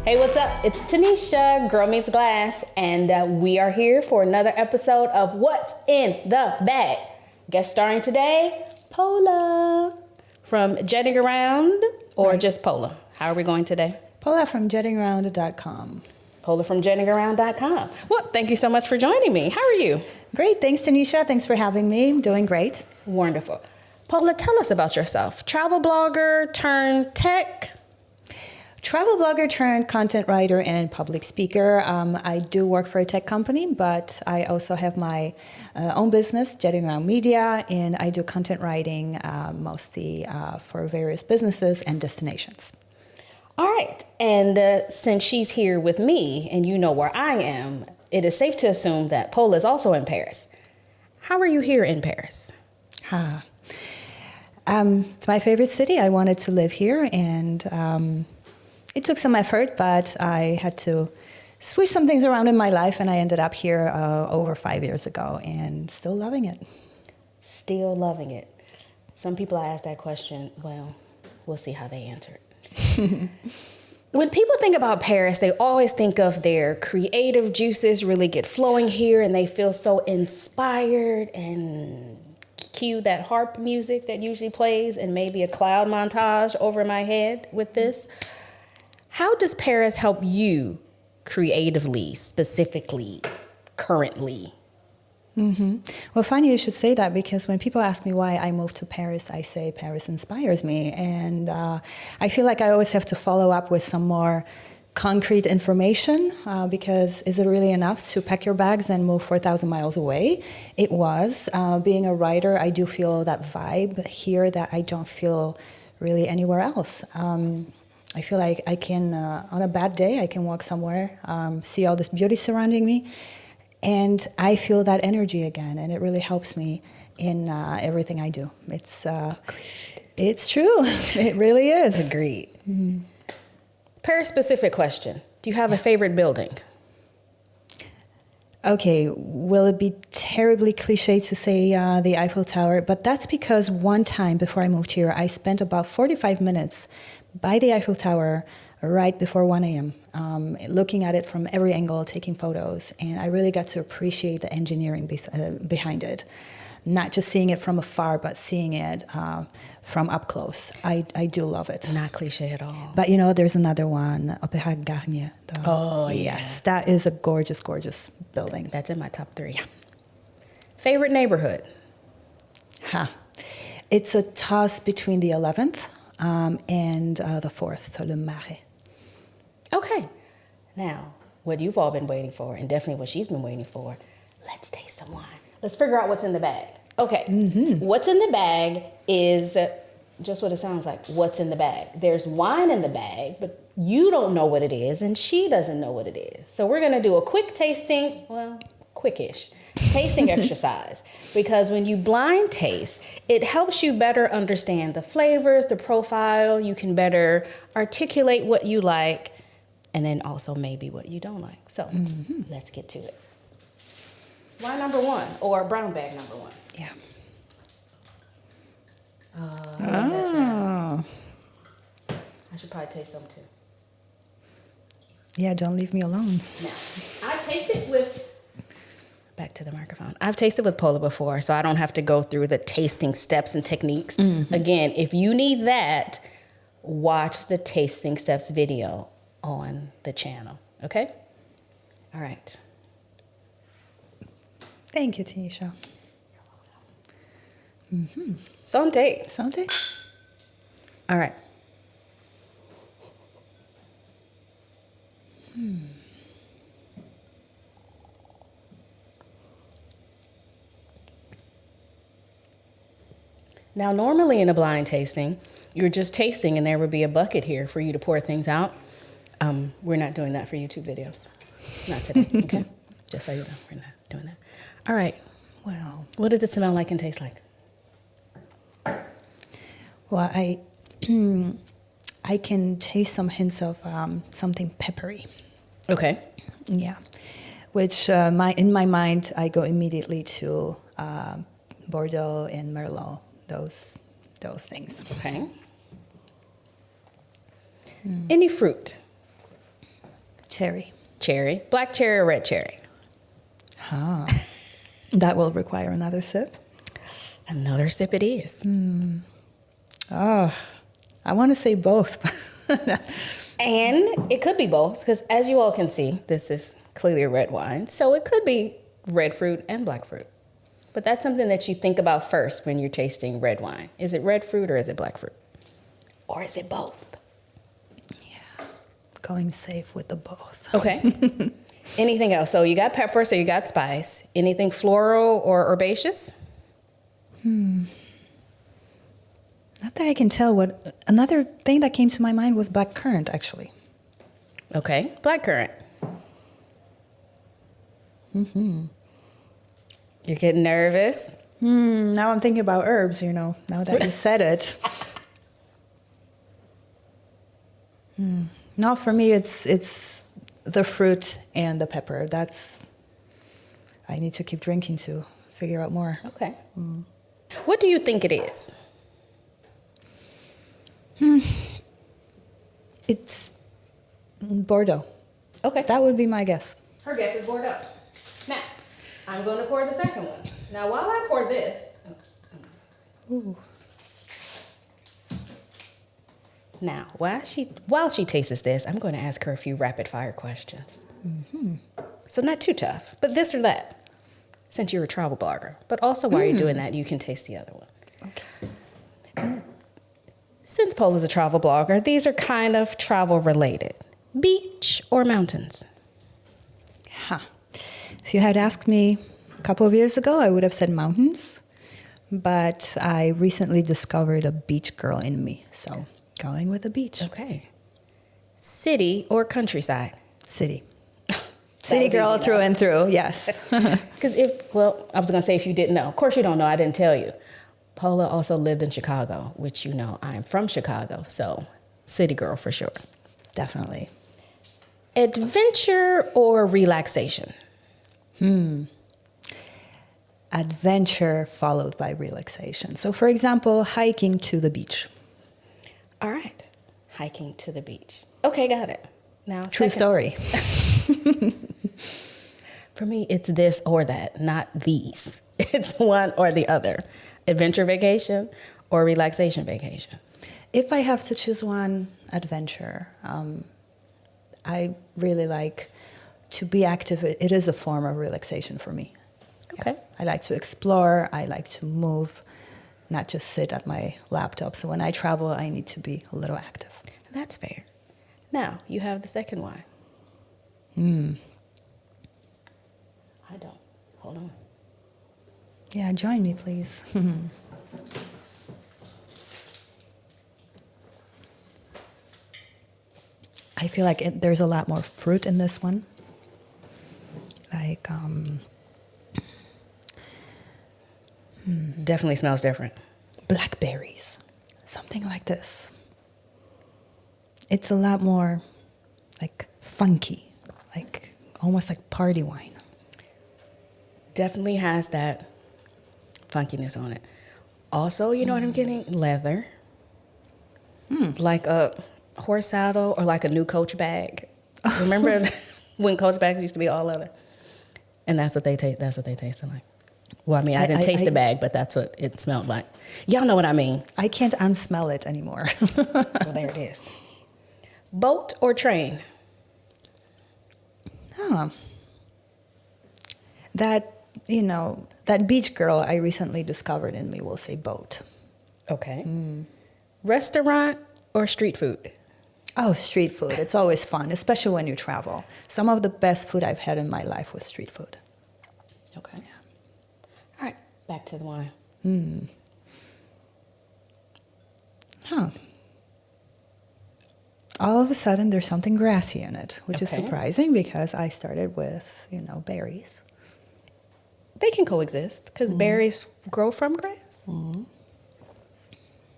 Hey, what's up? It's Tanisha, Girl Meets Glass, and we are here for another episode of What's in the Bag. Guest starring today, Pola from Jetting Around, or right. Just Pola. How are we going today? Pola from jettingaround.com. Pola from jettingaround.com. Well, thank you so much for joining me. How are you? Great. Thanks, Tanisha. Thanks for having me. I'm doing great. Wonderful. Pola, tell us about yourself. Travel blogger turned tech. Travel blogger turned content writer and public speaker. I do work for a tech company, but I also have my own business, Jetting Around Media, and I do content writing mostly for various businesses and destinations. All right. And since she's here with me and you know where I am, it is safe to assume that Pola is also in Paris. How are you here in Paris? It's my favorite city. I wanted to live here, and it took some effort, but I had to switch some things around in my life, and I ended up here over 5 years ago, and still loving it. Still loving it. Some people I ask that question, well, we'll see how they answer it. When people think about Paris, they always think of their creative juices really get flowing here, and they feel so inspired, and cue that harp music that usually plays and maybe a cloud montage over my head with this. How does Paris help you creatively, specifically, currently? Well, funny you should say that, because when people ask me why I moved to Paris, I say Paris inspires me. And I feel like I always have to follow up with some more concrete information, because is it really enough to pack your bags and move 4,000 miles away? It was. Being a writer, I do feel that vibe here that I don't feel really anywhere else. I feel like I can, on a bad day, I can walk somewhere, see all this beauty surrounding me, and I feel that energy again, and it really helps me in everything I do. It's true. It really is. Agreed. Paris-specific question. Do you have a favorite building? Okay, will it be terribly cliche to say the Eiffel Tower? But that's because one time before I moved here, I spent about 45 minutes by the Eiffel Tower right before 1 a.m., looking at it from every angle, taking photos, and I really got to appreciate the engineering behind it. Not just seeing it from afar, but seeing it from up close. I do love it. Not cliche at all. But there's another one, Opéra Garnier. Oh, yes. That is a gorgeous, gorgeous building. That's in my top 3. Yeah. Favorite neighborhood? It's a toss between the 11th and the 4th, Le Marais. Okay. Now, what you've all been waiting for, and definitely what she's been waiting for, let's taste some wine. Let's figure out what's in the bag. Okay. What's in the bag is just what it sounds like. What's in the bag? There's wine in the bag, but you don't know what it is, and she doesn't know what it is. So we're going to do a quick tasting, well, quickish, tasting exercise. Because when you blind taste, it helps you better understand the flavors, the profile. You can better articulate what you like, and then also maybe what you don't like. So let's get to it. Wine number 1, or brown bag number 1. Yeah. I should probably taste some too. Yeah, don't leave me alone. Now, I've tasted with, back to the microphone. I've tasted with Pola before, so I don't have to go through the tasting steps and techniques. Again, if you need that, watch the tasting steps video on the channel. Okay? All right. Thank you, Tanisha. Santé. Santé. All right. Now, normally in a blind tasting, you're just tasting and there would be a bucket here for you to pour things out. We're not doing that for YouTube videos. Not today, okay? Just so you know, we're not doing that. All right. Well, what does it smell like and taste like? Well, I can taste some hints of something peppery. Okay. Yeah. Which in my mind, I go immediately to Bordeaux and Merlot, those things. Okay. Any fruit? Cherry. Cherry. Black cherry or red cherry? That will require another sip. Another sip it is. Oh, I want to say both. And it could be both, because as you all can see, this is clearly a red wine. So it could be red fruit and black fruit. But that's something that you think about first when you're tasting red wine. Is it red fruit or is it black fruit? Or is it both? Yeah, going safe with the both. Okay. Anything else? So you got pepper, so you got spice. Anything floral or herbaceous? Not that I can tell what. Another thing that came to my mind was black currant, actually. Okay, blackcurrant. You're getting nervous. Now I'm thinking about herbs, now that you said it. No, for me, it's the fruit and the pepper. I need to keep drinking to figure out more. Okay. What do you think it is? It's Bordeaux. Okay. That would be my guess. Her guess is Bordeaux. Now, I'm going to pour the second one. Now, while I pour this, now while she tastes this, I'm going to ask her a few rapid fire questions. So not too tough, but this or that, since you're a travel blogger. But also while you're doing that, you can taste the other one. Okay. Since Pola's a travel blogger, these are kind of travel related. Beach or mountains? If you had asked me a couple of years ago, I would have said mountains. But I recently discovered a beach girl in me, so going with the beach. Okay. City or countryside? City. City girl through and through, yes. Because I was going to say if you didn't know. Of course you don't know, I didn't tell you. Pola also lived in Chicago, which I'm from Chicago, so city girl for sure. Definitely. Adventure or relaxation? Adventure followed by relaxation. So, for example, hiking to the beach. All right. Hiking to the beach. Okay, got it. Now, True story. For me, it's this or that, not these. It's one or the other. Adventure vacation or relaxation vacation? If I have to choose one, adventure. I really like to be active. It is a form of relaxation for me. Okay. Yeah. I like to explore. I like to move, not just sit at my laptop. So when I travel, I need to be a little active. That's fair. Now, you have the second wine. I don't. Hold on. Yeah, join me, please. I feel like there's a lot more fruit in this one. Like, Definitely smells different. blackberries, something like this. It's a lot more like funky, like almost like party wine. Definitely has that funkiness on it. Also, you know what I'm getting? Leather. Like a horse saddle or like a new Coach bag. Remember when Coach bags used to be all leather? And that's what they taste. That's what they tasted like. Well, I mean, I didn't taste the bag, but that's what it smelled like. Y'all know what I mean. I can't unsmell it anymore. Well, there it is. Boat or train? That beach girl I recently discovered in me will say boat. Okay. Restaurant or street food? Oh, street food. It's always fun, especially when you travel. Some of the best food I've had in my life was street food. Okay. Yeah. All right, back to the wine. All of a sudden, there's something grassy in it, which is Okay. surprising because I started with, berries. They can coexist because berries grow from grass.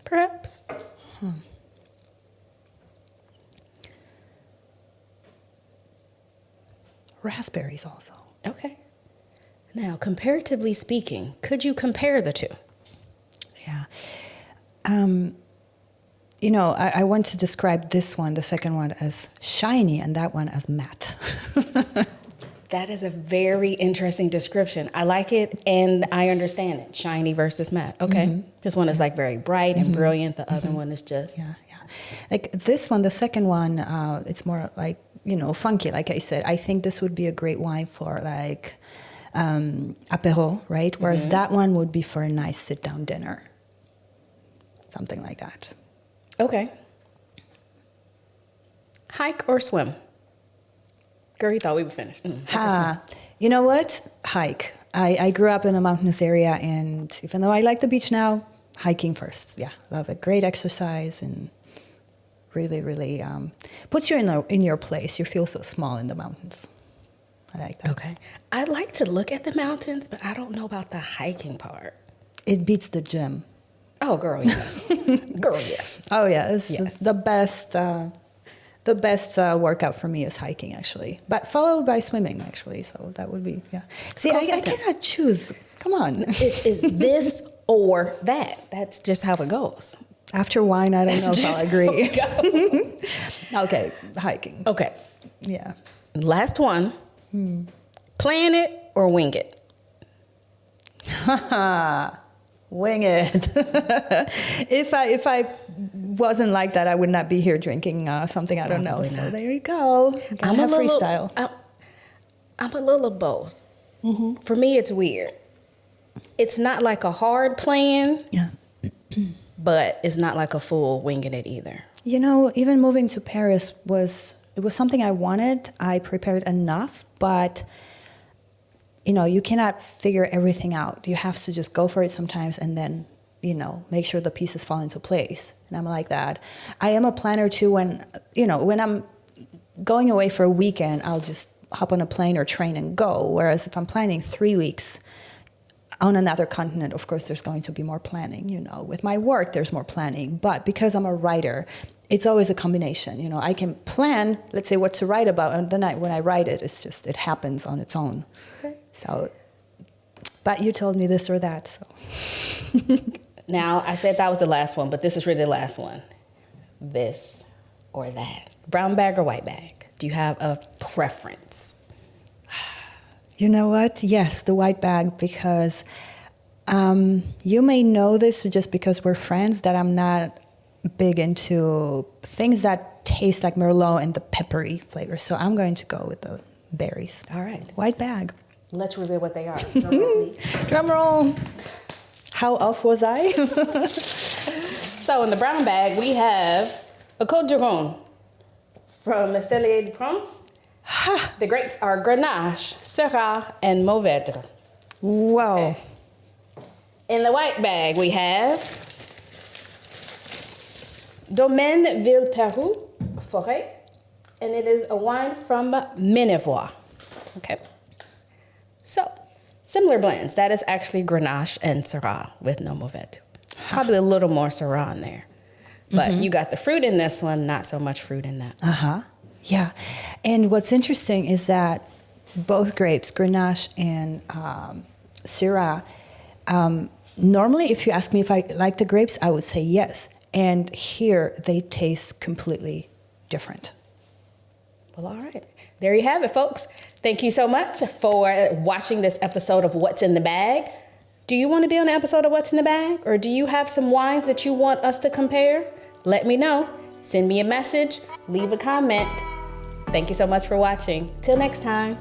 Perhaps. Raspberries also. Okay. Now, comparatively speaking, could you compare the two? Yeah. You know, I want to describe this one, the second one, as shiny and that one as matte. That is a very interesting description. I like it and I understand it. Shiny versus matte. Okay. This one is like very bright and brilliant. The other one is just... Yeah. Like this one, the second one, it's more like, you know, funky, like I said. I think this would be a great wine for like apéro, right? Whereas that one would be for a nice sit-down dinner. Something like that. Okay. Hike or swim? Girl, you thought we were finished. You know what? Hike. I grew up in a mountainous area, and even though I like the beach now, hiking first. Yeah, love it. Great exercise and really, really puts you in your place. You feel so small in the mountains. I like that. Okay. I like to look at the mountains, but I don't know about the hiking part. It beats the gym. Oh, girl, yes. Girl, yes. Oh, yeah. It's the best. The best workout for me is hiking, actually, but followed by swimming, actually. So that would be, yeah. See, I cannot choose. Come on. It is this or that. That's just how it goes. After wine, I don't know if I'll agree. Okay, hiking. Okay. Yeah. Last one. Plan it or wing it? Wing it. If I wasn't like that, I would not be here drinking something I don't know. Probably So not. there you go. I'm a freestyle. I'm a little of both. For me, it's weird. It's not like a hard plan, Yeah. but it's not like a full winging it either. You know, even moving to Paris was something I wanted. I prepared enough, but you know, you cannot figure everything out. You have to just go for it sometimes and then, you know, make sure the pieces fall into place. And I'm like that. I am a planner too. When I'm going away for a weekend, I'll just hop on a plane or train and go. Whereas if I'm planning 3 weeks on another continent, of course, there's going to be more planning. You know, with my work, there's more planning. But because I'm a writer, it's always a combination. You know, I can plan, let's say, what to write about, and then when I write it, it happens on its own. Okay. So, but you told me this or that, so. Now, I said that was the last one, but this is really the last one. This or that. Brown bag or white bag? Do you have a preference? You know what? Yes, the white bag, because you may know this just because we're friends, that I'm not big into things that taste like Merlot and the peppery flavor. So I'm going to go with the berries. All right. White bag. Let's reveal what they are. Drum roll, please. Drum roll. How off was I? So in the brown bag, we have a Côte de Rhone from the Cellier de France. The grapes are Grenache, Syrah, and Mourvèdre. Wow. Okay. In the white bag, we have Domaine Villepeyroux Forêt, and it is a wine from Minervois. Okay. So, similar blends. That is actually Grenache and Syrah with no Mourvèdre. Probably a little more Syrah in there. But you got the fruit in this one, not so much fruit in that. Yeah. And what's interesting is that both grapes, Grenache and Syrah, normally if you ask me if I like the grapes, I would say yes. And here they taste completely different. Well, all right. There you have it, folks. Thank you so much for watching this episode of What's in the Bag. Do you want to be on the episode of What's in the Bag? Or do you have some wines that you want us to compare? Let me know. Send me a message. Leave a comment. Thank you so much for watching. Till next time.